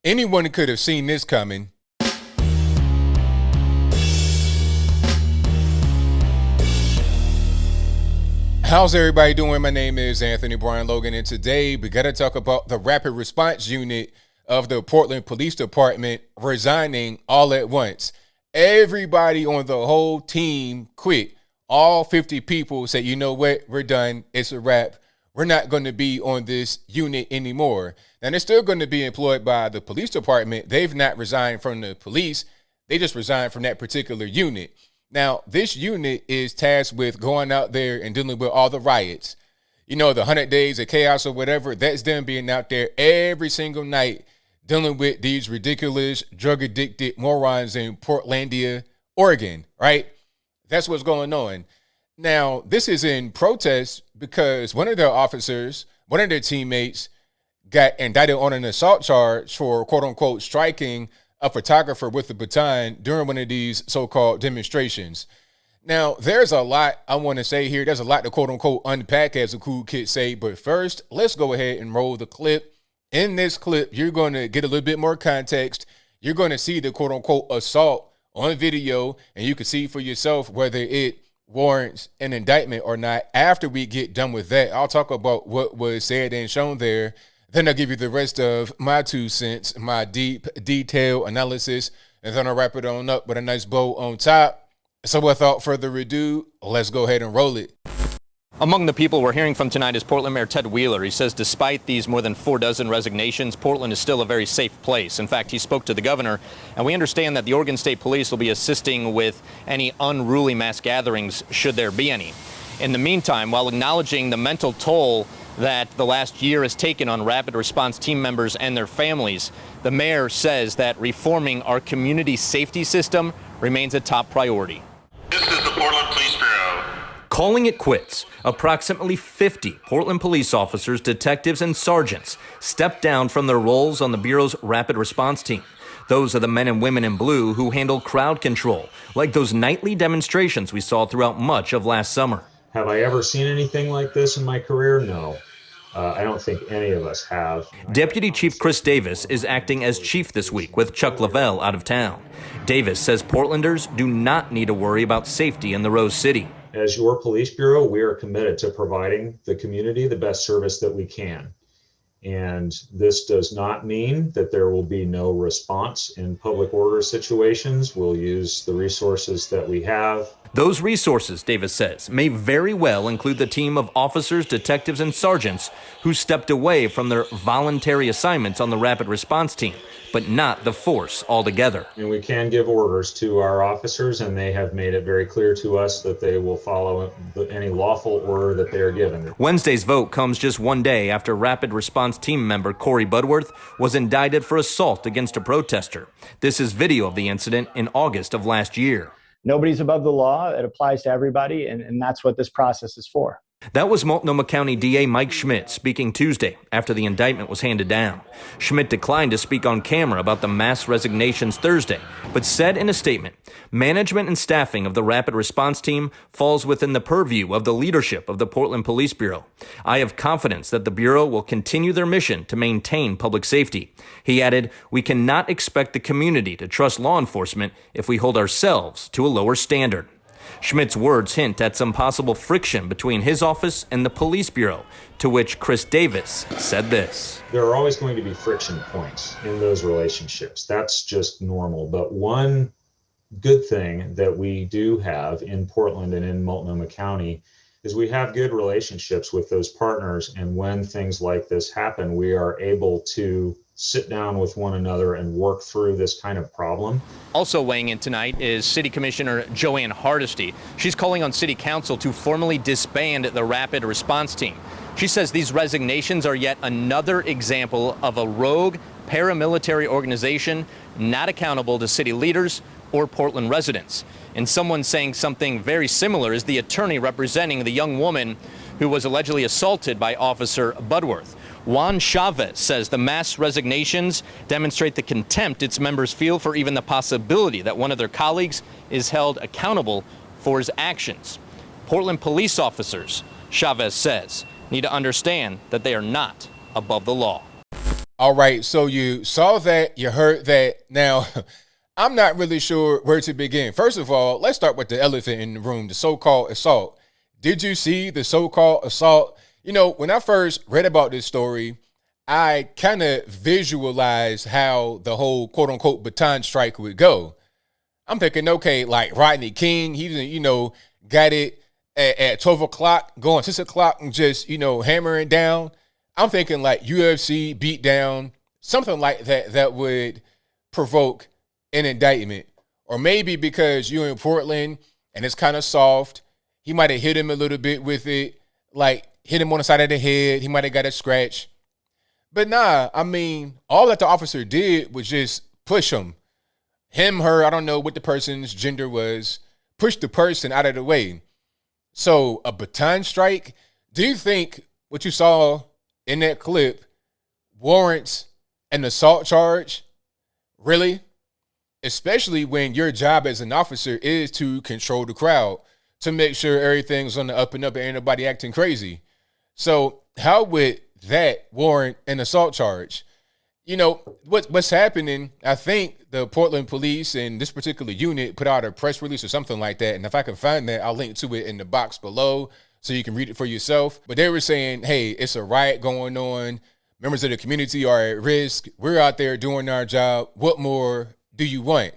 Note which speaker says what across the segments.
Speaker 1: Anyone could have seen this coming. How's everybody doing? My name is Anthony Brian Logan, and today we got to talk about the rapid response unit of the Portland Police Department resigning all at once. Everybody on the whole team quit. All 50 people said, you know what, we're done. It's a wrap. We're not going to be on this unit anymore. Now, they're still going to be employed by the police department. They've not resigned from the police. They just resigned from that particular unit. Now, this unit is tasked with going out there and dealing with all the riots. You know, the 100 days of chaos or whatever, that's them being out there every single night dealing with these ridiculous drug-addicted morons in Portlandia, Oregon, right? That's what's going on. Now, this is in protest because one of their officers, one of their teammates, got indicted on an assault charge for, quote-unquote, striking a photographer with a baton during one of these so-called demonstrations. Now, there's a lot I want to say here. There's a lot to, quote-unquote, unpack, as the cool kids say. But first, let's go ahead and roll the clip. In this clip, you're going to get a little bit more context. You're going to see the quote-unquote assault on video, and you can see for yourself whether it warrants an indictment or not. After we get done with that, I'll talk about what was said and shown there. Then I'll give you the rest of my 2 cents, my deep, detailed analysis, and then I'll wrap it on up with a nice bow on top. So without further ado, let's go ahead and roll it.
Speaker 2: Among the people we're hearing from tonight is Portland Mayor Ted Wheeler. He says despite these more than 4 dozen resignations, Portland is still a very safe place. In fact, he spoke to the governor, and we understand that the Oregon State Police will be assisting with any unruly mass gatherings, should there be any. In the meantime, while acknowledging the mental toll that the last year has taken on rapid response team members and their families, the mayor says that reforming our community safety system remains a top priority.
Speaker 3: This is the Portland Police Bureau.
Speaker 2: Calling it quits, approximately 50 Portland police officers, detectives, and sergeants stepped down from their roles on the Bureau's rapid response team. Those are the men and women in blue who handle crowd control, like those nightly demonstrations we saw throughout much of last summer.
Speaker 4: Have I ever seen anything like this in my career? No. I don't think any of us have.
Speaker 2: Deputy Chief Chris Davis is acting as chief this week with Chuck Lavelle out of town. Davis says Portlanders do not need to worry about safety in the Rose City.
Speaker 4: As your police bureau, we are committed to providing the community the best service that we can. And this does not mean that there will be no response in public order situations. We'll use the resources that we have.
Speaker 2: Those resources, Davis says, may very well include the team of officers, detectives, and sergeants who stepped away from their voluntary assignments on the rapid response team, but not the force altogether.
Speaker 4: And we can give orders to our officers, and they have made it very clear to us that they will follow any lawful order that they are given.
Speaker 2: Wednesday's vote comes just 1 day after rapid response team member Corey Budworth was indicted for assault against a protester. This is video of the incident in August of last year.
Speaker 5: Nobody's above the law. It applies to everybody, and that's what this process is for.
Speaker 2: That was Multnomah County DA Mike Schmidt speaking Tuesday after the indictment was handed down. Schmidt declined to speak on camera about the mass resignations Thursday, but said in a statement, management and staffing of the rapid response team falls within the purview of the leadership of the Portland Police Bureau. I have confidence that the Bureau will continue their mission to maintain public safety. He added, we cannot expect the community to trust law enforcement if we hold ourselves to a lower standard. Schmidt's words hint at some possible friction between his office and the police bureau, to which Chris Davis said this.
Speaker 4: There are always going to be friction points in those relationships. That's just normal. But one good thing that we do have in Portland and in Multnomah County is we have good relationships with those partners. And when things like this happen, we are able to sit down with one another and work through this kind of problem.
Speaker 2: Also weighing in tonight is City Commissioner Joanne Hardesty. She's calling on City Council to formally disband the rapid response team. She says these resignations are yet another example of a rogue paramilitary organization not accountable to city leaders or Portland residents. And someone saying something very similar is the attorney representing the young woman who was allegedly assaulted by Officer Budworth. Juan Chavez says the mass resignations demonstrate the contempt its members feel for even the possibility that one of their colleagues is held accountable for his actions. Portland police officers, Chavez says, need to understand that they are not above the law.
Speaker 1: All right, so you saw that, you heard that. Now, I'm not really sure where to begin. First of all, let's start with the elephant in the room, the so-called assault. Did you see the so-called assault? You know, when I first read about this story, I kind of visualized how the whole quote unquote baton strike would go. I'm thinking, okay, like Rodney King, he, got it at 12 o'clock, going 6 o'clock and just, hammering down. I'm thinking like UFC beat down, something like that that would provoke an indictment. Or maybe because you're in Portland and it's kind of soft, he might have hit him a little bit with it, like hit him on the side of the head. He might have got a scratch. But nah, I mean, all that the officer did was just push him. Him, her, I don't know what the person's gender was, push the person out of the way. So a baton strike, do you think what you saw in that clip warrants an assault charge? Really? Especially when your job as an officer is to control the crowd, to make sure everything's on the up and up and ain't nobody acting crazy. So how would that warrant an assault charge? You know, what's happening, I think the Portland police and this particular unit put out a press release or something like that. And if I can find that, I'll link to it in the box below so you can read it for yourself. But they were saying, hey, it's a riot going on. Members of the community are at risk. We're out there doing our job. What more do you want?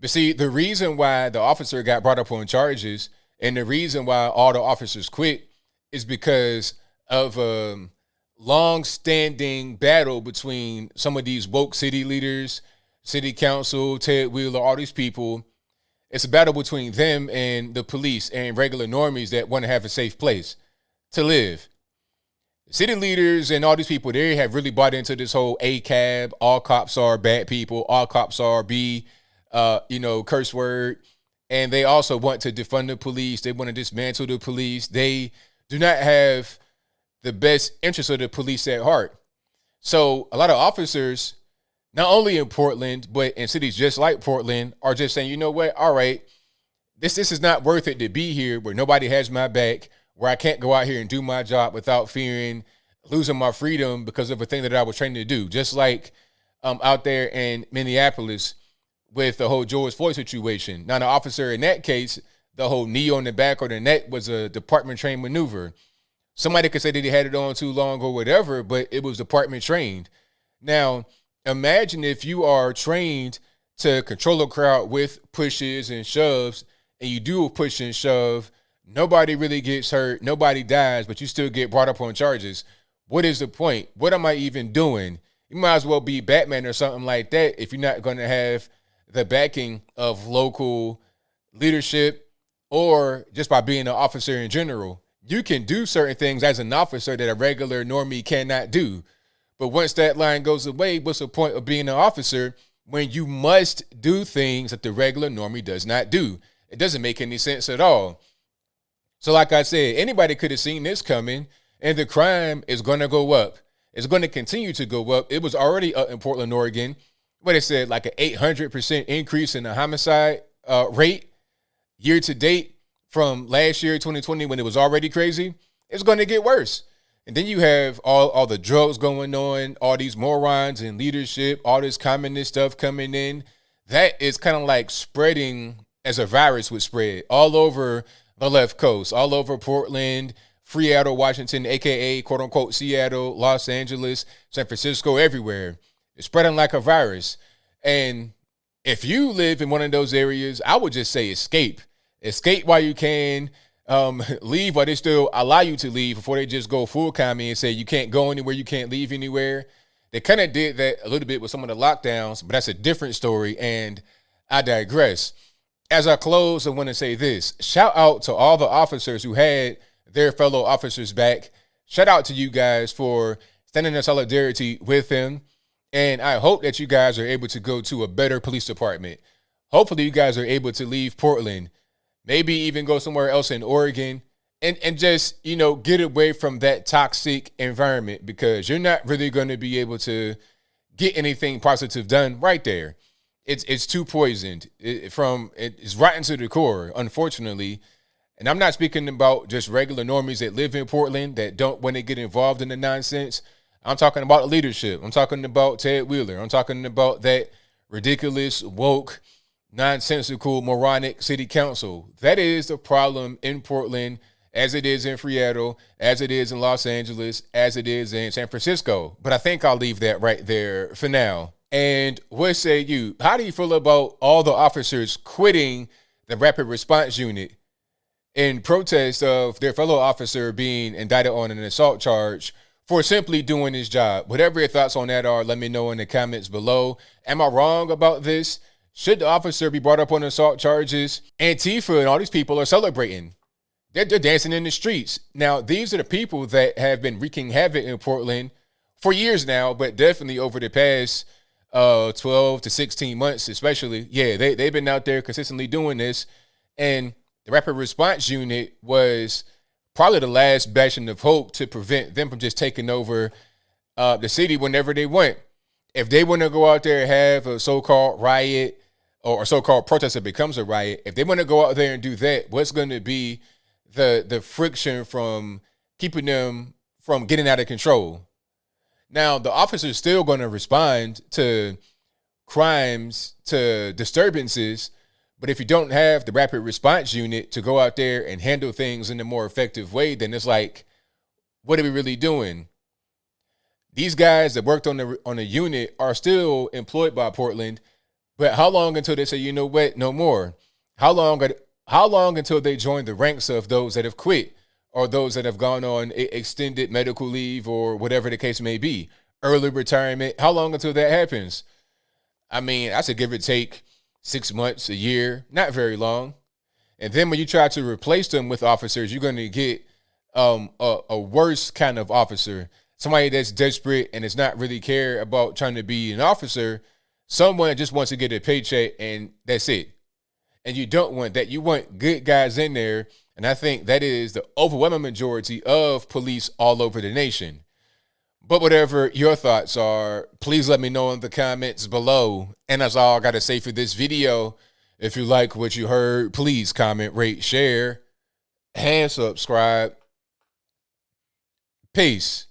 Speaker 1: But see, the reason why the officer got brought up on charges and the reason why all the officers quit is because of long-standing battle between some of these woke city leaders, city council, Ted Wheeler, all these people. It's a battle between them and the police and regular normies that want to have a safe place to live. City leaders and all these people, they have really bought into this whole ACAB, all cops are bad people, all cops are curse word. And they also want to defund the police. They want to dismantle the police. They do not have the best interest of the police at heart. So a lot of officers, not only in Portland, but in cities just like Portland, are just saying, you know what, all right, this is not worth it to be here where nobody has my back, where I can't go out here and do my job without fearing losing my freedom because of a thing that I was trained to do. Just like out there in Minneapolis with the whole George Floyd situation. Now, the officer in that case, the whole knee on the back or the neck was a department trained maneuver. Somebody could say that he had it on too long or whatever, but it was department trained. Now, imagine if you are trained to control a crowd with pushes and shoves, and you do a push and shove, nobody really gets hurt, nobody dies, but you still get brought up on charges. What is the point? What am I even doing? You might as well be Batman or something like that if you're not going to have the backing of local leadership or just by being an officer in general. You can do certain things as an officer that a regular normie cannot do. But once that line goes away, what's the point of being an officer when you must do things that the regular normie does not do? It doesn't make any sense at all. So like I said, anybody could have seen this coming, and the crime is going to go up. It's going to continue to go up. It was already up in Portland, Oregon. What it said, like an 800% increase in the homicide rate year to date. From last year, 2020, when it was already crazy, it's going to get worse. And then you have all the drugs going on, all these morons in leadership, all this communist stuff coming in. That is kind of like spreading as a virus would spread all over the left coast, all over Portland, Seattle, Washington, a.k.a. quote-unquote Seattle, Los Angeles, San Francisco, everywhere. It's spreading like a virus. And if you live in one of those areas, I would just say escape. Escape while you can, leave while they still allow you to leave before they just go full commie and say you can't go anywhere, you can't leave anywhere. They kind of did that a little bit with some of the lockdowns, but that's a different story, and I digress. As I close, I want to say this. Shout out to all the officers who had their fellow officers back. Shout out to you guys for standing in solidarity with them, and I hope that you guys are able to go to a better police department. Hopefully you guys are able to leave Portland, maybe even go somewhere else in Oregon and just, get away from that toxic environment, because you're not really going to be able to get anything positive done right there. It's too poisoned. It's rotten to the core, unfortunately. And I'm not speaking about just regular normies that live in Portland that don't want to get involved in the nonsense. I'm talking about leadership. I'm talking about Ted Wheeler. I'm talking about that ridiculous, woke, nonsensical, moronic city council. That is the problem in Portland, as it is in Seattle, as it is in Los Angeles, as it is in San Francisco. But I think I'll leave that right there for now. And what say you? How do you feel about all the officers quitting the Rapid Response Unit in protest of their fellow officer being indicted on an assault charge for simply doing his job? Whatever your thoughts on that are, let me know in the comments below. Am I wrong about this? Should the officer be brought up on assault charges? Antifa and all these people are celebrating. They're dancing in the streets. Now, these are the people that have been wreaking havoc in Portland for years now, but definitely over the past 12 to 16 months especially. Yeah, they've been out there consistently doing this. And the Rapid Response Unit was probably the last bastion of hope to prevent them from just taking over the city whenever they want. If they want to go out there and have a so-called riot or a so-called protest that becomes a riot, if they want to go out there and do that, what's going to be the friction from keeping them from getting out of control? Now, the officer's still going to respond to crimes, to disturbances, but if you don't have the Rapid Response Unit to go out there and handle things in a more effective way, then it's like, what are we really doing? These guys that worked on the unit are still employed by Portland, but how long until they say, you know what, no more? How long until they join the ranks of those that have quit or those that have gone on extended medical leave or whatever the case may be, early retirement? How long until that happens? I mean, I should give or take 6 months, a year, not very long. And then when you try to replace them with officers, you're going to get a worse kind of officer, somebody that's desperate and does not really care about trying to be an officer, someone that just wants to get a paycheck and that's it. And you don't want that. You want good guys in there. And I think that is the overwhelming majority of police all over the nation. But whatever your thoughts are, please let me know in the comments below. And that's all I got to say for this video. If you like what you heard, please comment, rate, share, and subscribe. Peace.